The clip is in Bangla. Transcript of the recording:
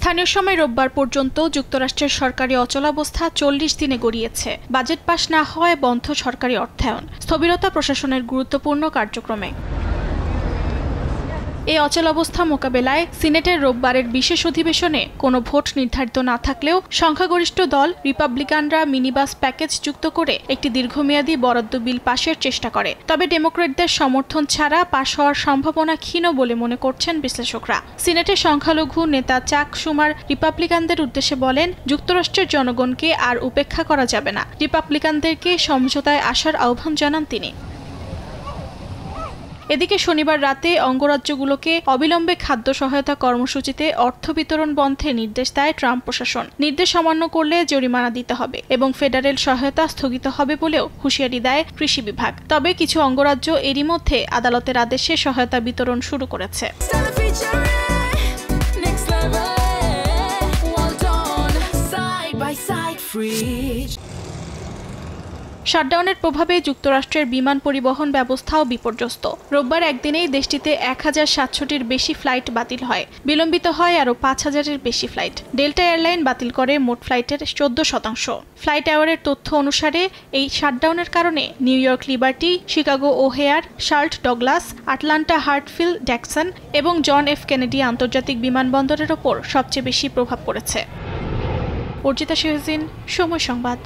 স্থানীয় সময় রোববার পর্যন্ত যুক্তরাষ্ট্রের সরকারি অচলাবস্থা ৪০ দিনে গড়িয়েছে। বাজেট পাস না হওয়ায় বন্ধ সরকারি অর্থায়ন, স্থবিরতা প্রশাসনের গুরুত্বপূর্ণ কার্যক্রমে। এই অচলাবস্থা মোকাবেলায় সিনেটের রোববারের বিশেষ অধিবেশনে কোনো ভোট নির্ধারিত না থাকলেও সংখ্যাগরিষ্ঠ দল রিপাবলিকানরা মিনিবাস প্যাকেজ যুক্ত করে একটি দীর্ঘমেয়াদী বরাদ্দ বিল পাশের চেষ্টা করে। তবে ডেমোক্র্যাটদের সমর্থন ছাড়া পাশ হওয়ার সম্ভাবনা ক্ষীণ বলে মনে করছেন বিশ্লেষকরা। সিনেটের সংখ্যালঘু নেতা চাক শুমার রিপাবলিকানদের উদ্দেশ্যে বলেন, যুক্তরাষ্ট্রের জনগণকে আর উপেক্ষা করা যাবে না। রিপাবলিকানদেরকে সমঝোতায় আসার আহ্বান জানান তিনি। এদিকে শনিবার রাতে অঙ্গরাজ্যগুলোকে অবিলম্বে খাদ্য সহায়তা কর্মসূচিতে অর্থ বিতরণ বন্ধের নির্দেশ দেয় ট্রাম্প প্রশাসন। নির্দেশ অমান্য করলে জরিমানা দিতে হবে এবং ফেডারেল সহায়তা স্থগিত হবে বলেও হুঁশিয়ারি দেয় কৃষি বিভাগ। তবে কিছু অঙ্গরাজ্য এরই মধ্যে আদালতের আদেশে সহায়তা বিতরণ শুরু করেছে। শাটডাউনের প্রভাবে যুক্তরাষ্ট্রের বিমান পরিবহন ব্যবস্থাও বিপর্যস্ত। রোববার একদিনেই দেশটিতে ১,৭০০টির বেশি ফ্লাইট বাতিল হয়। বিলম্বিত হয় আরও ৫,০০০-এর বেশি ফ্লাইট। ডেল্টা এয়ারলাইন বাতিল করে মোট ফ্লাইটের ১৪%। ফ্লাইট অ্যাওয়ারের তথ্য অনুসারে এই শাটডাউনের কারণে New York Liberty, Chicago O'Hare, Charlotte Douglas, Atlanta Hartsfield Jackson এবং জন এফ কেনেডি আন্তর্জাতিক বিমানবন্দরের ওপর সবচেয়ে বেশি প্রভাব পড়েছে। অর্জিতা শেহজিন, সময় সংবাদ।